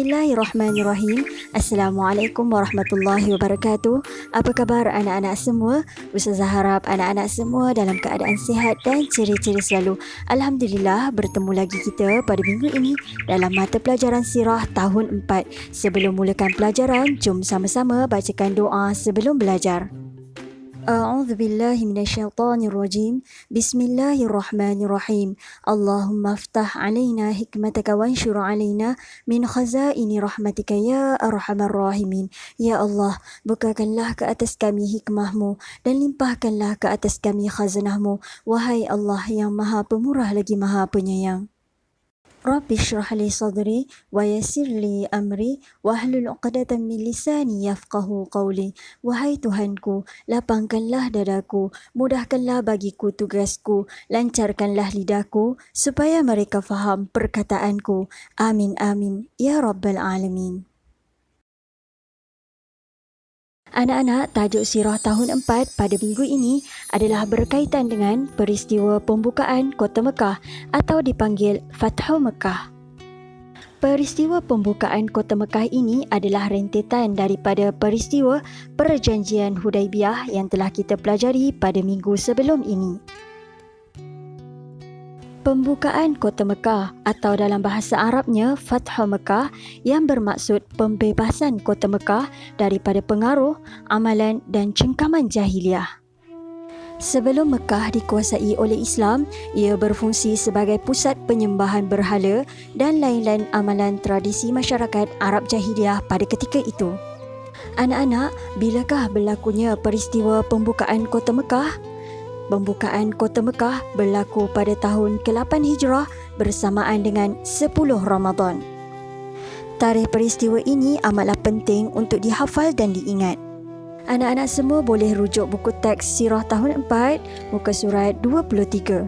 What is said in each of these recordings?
Bismillahirrahmanirrahim. Assalamualaikum warahmatullahi wabarakatuh. Apa khabar anak-anak semua? Ustazah harap anak-anak semua dalam keadaan sihat dan ceria-ceria selalu. Alhamdulillah, bertemu lagi kita pada minggu ini dalam mata pelajaran sirah tahun 4. Sebelum mulakan pelajaran, jom sama-sama bacakan doa sebelum belajar. أعوذ بالله من الشيطان الرجيم بسم الله الرحمن الرحيم اللهم افتح علينا حكمتك وانشر علينا من خزائن رحمتك يا أرحم الراحمين. Ya Allah, bukakanlah ke atas kami hikmahmu dan limpahkanlah ke atas kami khazanahmu, wahai Allah yang maha pemurah lagi maha penyayang. Rabbi shrah li sadri wa yassir li amri wahlul 'uqdatam min lisani yafqahu qawli. Wahai Tuhanku, lapangkanlah dadaku, mudahkanlah bagiku tugasku, lancarkanlah lidahku supaya mereka faham perkataanku. Amin amin ya rabbal alamin. Anak-anak, tajuk sirah tahun 4 pada minggu ini adalah berkaitan dengan peristiwa pembukaan Kota Mekah atau dipanggil Fathu Mekah. Peristiwa pembukaan Kota Mekah ini adalah rentetan daripada peristiwa Perjanjian Hudaibiyah yang telah kita pelajari pada minggu sebelum ini. Pembukaan Kota Mekah atau dalam bahasa Arabnya Fathu Mekah yang bermaksud pembebasan Kota Mekah daripada pengaruh, amalan dan cengkaman jahiliah. Sebelum Mekah dikuasai oleh Islam, ia berfungsi sebagai pusat penyembahan berhala dan lain-lain amalan tradisi masyarakat Arab jahiliah pada ketika itu. Anak-anak, bilakah berlakunya peristiwa pembukaan Kota Mekah? Pembukaan Kota Mekah berlaku pada tahun ke-8 Hijrah bersamaan dengan 10 Ramadan. Tarikh peristiwa ini amatlah penting untuk dihafal dan diingat. Anak-anak semua boleh rujuk buku teks Sirah tahun 4, muka surat 23.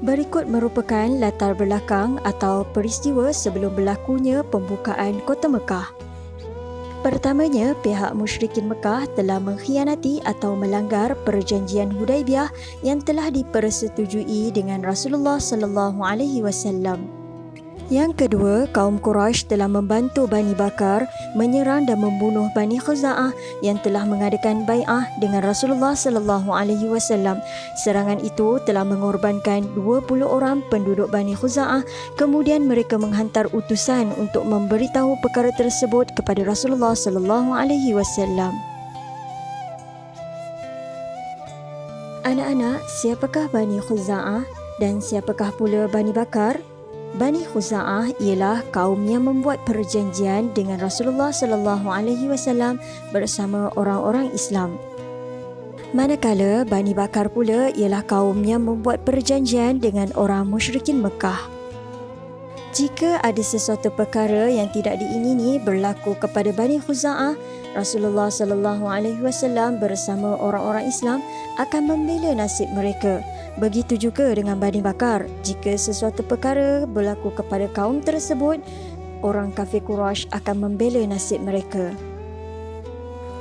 Berikut merupakan latar belakang atau peristiwa sebelum berlakunya pembukaan Kota Mekah. Pertamanya, pihak musyrikin Mekah telah mengkhianati atau melanggar perjanjian Hudaibiyah yang telah dipersetujui dengan Rasulullah sallallahu alaihi wasallam. Yang kedua, kaum Quraisy telah membantu Bani Bakar menyerang dan membunuh Bani Khuza'ah yang telah mengadakan bai'ah dengan Rasulullah sallallahu alaihi wasallam. Serangan itu telah mengorbankan 20 orang penduduk Bani Khuza'ah. Kemudian mereka menghantar utusan untuk memberitahu perkara tersebut kepada Rasulullah sallallahu alaihi wasallam. Anak-anak, siapakah Bani Khuza'ah dan siapakah pula Bani Bakar? Bani Khuza'ah ialah kaum yang membuat perjanjian dengan Rasulullah sallallahu alaihi wasallam bersama orang-orang Islam. Manakala Bani Bakar pula ialah kaum yang membuat perjanjian dengan orang musyrikin Mekah. Jika ada sesuatu perkara yang tidak diingini berlaku kepada Bani Khuza'ah, Rasulullah sallallahu alaihi wasallam bersama orang-orang Islam akan membela nasib mereka. Begitu juga dengan Bani Bakar. Jika sesuatu perkara berlaku kepada kaum tersebut, orang kafir Quraisy akan membela nasib mereka.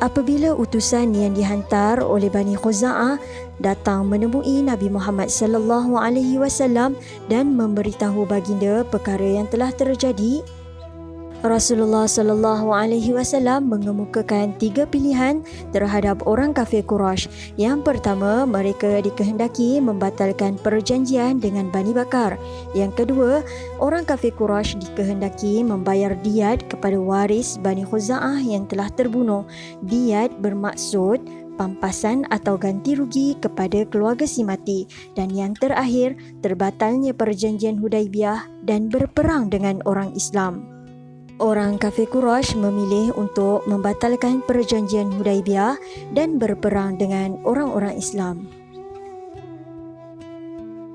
Apabila utusan yang dihantar oleh Bani Khuza'ah datang menemui Nabi Muhammad sallallahu alaihi wasallam dan memberitahu baginda perkara yang telah terjadi, Rasulullah sallallahu alaihi wasallam mengemukakan 3 pilihan terhadap orang kafir Quraisy. Yang pertama, mereka dikehendaki membatalkan perjanjian dengan Bani Bakar. Yang kedua, orang kafir Quraisy dikehendaki membayar diat kepada waris Bani Khuza'ah yang telah terbunuh. Diat bermaksud pampasan atau ganti rugi kepada keluarga si mati. Dan yang terakhir, terbatalnya perjanjian Hudaibiyah dan berperang dengan orang Islam. Orang kafir Quraisy memilih untuk membatalkan perjanjian Hudaibiyah dan berperang dengan orang-orang Islam.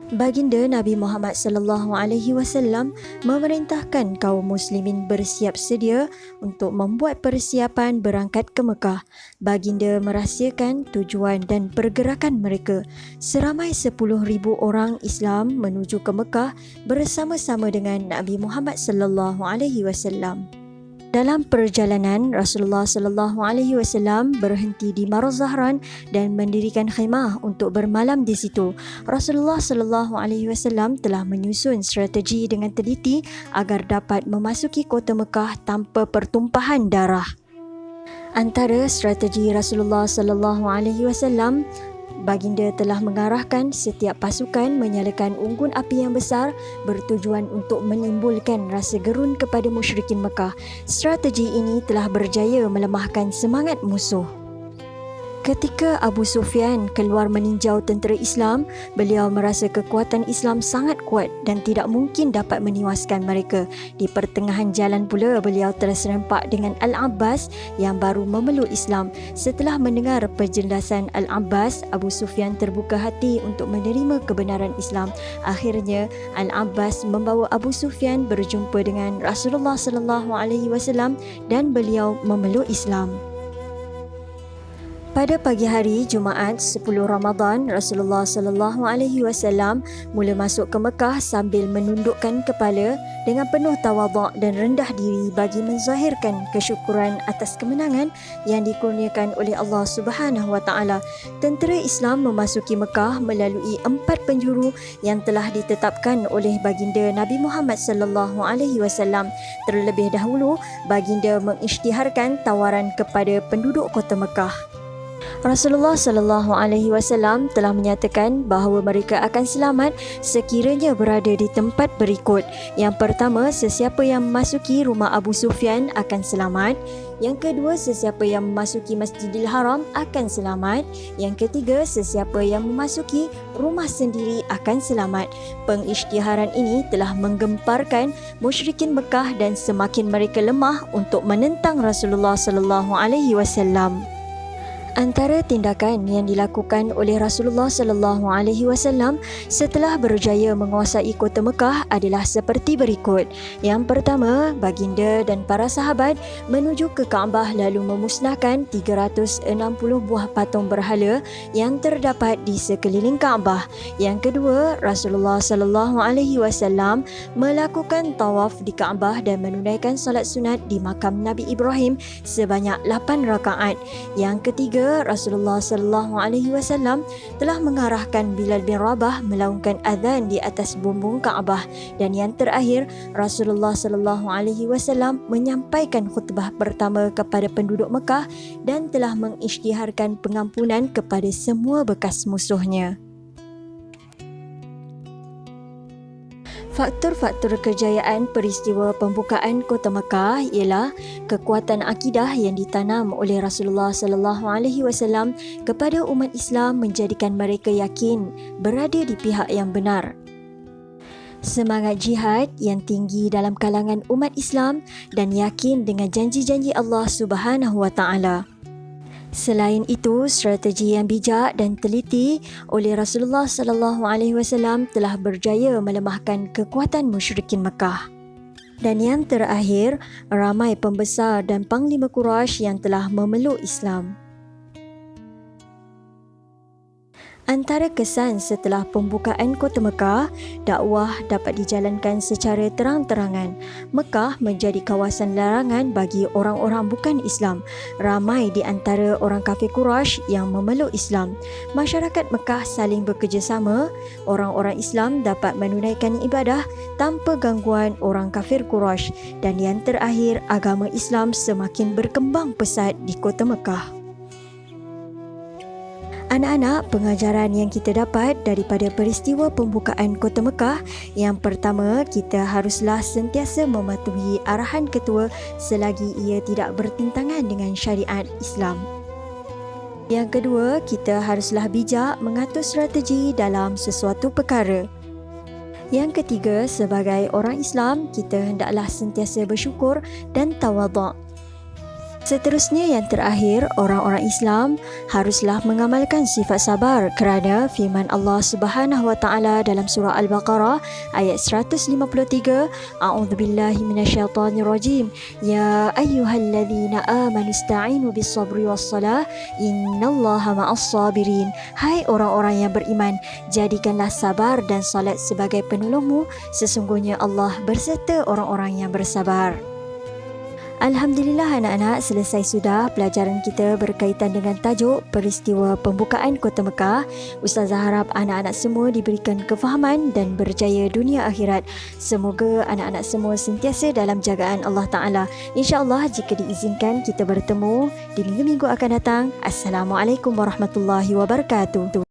Baginda Nabi Muhammad sallallahu alaihi wasallam memerintahkan kaum muslimin bersiap sedia untuk membuat persiapan berangkat ke Mekah. Baginda merahsiakan tujuan dan pergerakan mereka. Seramai 10,000 orang Islam menuju ke Mekah bersama-sama dengan Nabi Muhammad sallallahu alaihi wasallam. Dalam perjalanan, Rasulullah sallallahu alaihi wasallam berhenti di Marah Zahran dan mendirikan khemah untuk bermalam di situ. Rasulullah sallallahu alaihi wasallam telah menyusun strategi dengan teliti agar dapat memasuki kota Mekah tanpa pertumpahan darah. Antara strategi Rasulullah sallallahu alaihi wasallam, baginda telah mengarahkan setiap pasukan menyalakan unggun api yang besar bertujuan untuk menimbulkan rasa gerun kepada musyrikin Mekah. Strategi ini telah berjaya melemahkan semangat musuh. Ketika Abu Sufyan keluar meninjau tentera Islam, beliau merasa kekuatan Islam sangat kuat dan tidak mungkin dapat menewaskan mereka. Di pertengahan jalan pula, beliau terserempak dengan Al-Abbas yang baru memeluk Islam. Setelah mendengar penjelasan Al-Abbas, Abu Sufyan terbuka hati untuk menerima kebenaran Islam. Akhirnya, Al-Abbas membawa Abu Sufyan berjumpa dengan Rasulullah sallallahu alaihi wasallam dan beliau memeluk Islam. Pada pagi hari Jumaat 10 Ramadan, Rasulullah sallallahu alaihi wasallam mula masuk ke Mekah sambil menundukkan kepala dengan penuh tawaduk dan rendah diri bagi menzahirkan kesyukuran atas kemenangan yang dikurniakan oleh Allah Subhanahu wa taala. Tentera Islam memasuki Mekah melalui 4 penjuru yang telah ditetapkan oleh baginda Nabi Muhammad sallallahu alaihi wasallam. Terlebih dahulu, baginda mengisytiharkan tawaran kepada penduduk kota Mekah. Rasulullah sallallahu alaihi wasallam telah menyatakan bahawa mereka akan selamat sekiranya berada di tempat berikut. Yang pertama, sesiapa yang memasuki rumah Abu Sufyan akan selamat. Yang kedua, sesiapa yang memasuki Masjidil Haram akan selamat. Yang ketiga, sesiapa yang memasuki rumah sendiri akan selamat. Pengisytiharan ini telah menggemparkan musyrikin Mekah dan semakin mereka lemah untuk menentang Rasulullah sallallahu alaihi wasallam. Antara tindakan yang dilakukan oleh Rasulullah sallallahu alaihi wasallam setelah berjaya menguasai kota Mekah adalah seperti berikut. Yang pertama, baginda dan para sahabat menuju ke Kaabah lalu memusnahkan 360 buah patung berhala yang terdapat di sekeliling Kaabah. Yang kedua, Rasulullah sallallahu alaihi wasallam melakukan tawaf di Kaabah dan menunaikan solat sunat di makam Nabi Ibrahim sebanyak 8 rakaat. Yang ketiga, Rasulullah sallallahu alaihi wasallam telah mengarahkan Bilal bin Rabah melaungkan azan di atas bumbung Kaabah. Dan yang terakhir, Rasulullah sallallahu alaihi wasallam menyampaikan khutbah pertama kepada penduduk Mekah dan telah mengisytiharkan pengampunan kepada semua bekas musuhnya. Faktor-faktor kejayaan peristiwa pembukaan kota Mekah ialah kekuatan akidah yang ditanam oleh Rasulullah sallallahu alaihi wasallam kepada umat Islam menjadikan mereka yakin berada di pihak yang benar. Semangat jihad yang tinggi dalam kalangan umat Islam dan yakin dengan janji-janji Allah Subhanahu wa taala. Selain itu, strategi yang bijak dan teliti oleh Rasulullah sallallahu alaihi wasallam telah berjaya melemahkan kekuatan musyrikin Mekah. Dan yang terakhir, ramai pembesar dan panglima Quraisy yang telah memeluk Islam. Antara kesan setelah pembukaan kota Mekah, dakwah dapat dijalankan secara terang-terangan. Mekah menjadi kawasan larangan bagi orang-orang bukan Islam. Ramai di antara orang kafir Quraisy yang memeluk Islam. Masyarakat Mekah saling bekerjasama. Orang-orang Islam dapat menunaikan ibadah tanpa gangguan orang kafir Quraisy. Dan yang terakhir, agama Islam semakin berkembang pesat di kota Mekah. Anak-anak, pengajaran yang kita dapat daripada peristiwa pembukaan kota Mekah, yang pertama, kita haruslah sentiasa mematuhi arahan ketua selagi ia tidak bertentangan dengan syariat Islam. Yang kedua, kita haruslah bijak mengatur strategi dalam sesuatu perkara. Yang ketiga, sebagai orang Islam, kita hendaklah sentiasa bersyukur dan tawaduk. Seterusnya, yang terakhir, orang-orang Islam haruslah mengamalkan sifat sabar kerana firman Allah Subhanahu wa taala dalam surah Al-Baqarah ayat 153, A'udzubillahi minasyaitonirrajim. Ya ayyuhalladzina amanu ista'inu bis-sabri was-salah innallaha ma'as-sabirin. Hai orang-orang yang beriman, jadikanlah sabar dan salat sebagai penolongmu, sesungguhnya Allah berserta orang-orang yang bersabar. Alhamdulillah anak-anak, selesai sudah pelajaran kita berkaitan dengan tajuk peristiwa pembukaan Kota Mekah. Ustazah harap anak-anak semua diberikan kefahaman dan berjaya dunia akhirat. Semoga anak-anak semua sentiasa dalam jagaan Allah Ta'ala. InsyaAllah jika diizinkan kita bertemu di minggu-minggu akan datang. Assalamualaikum warahmatullahi wabarakatuh.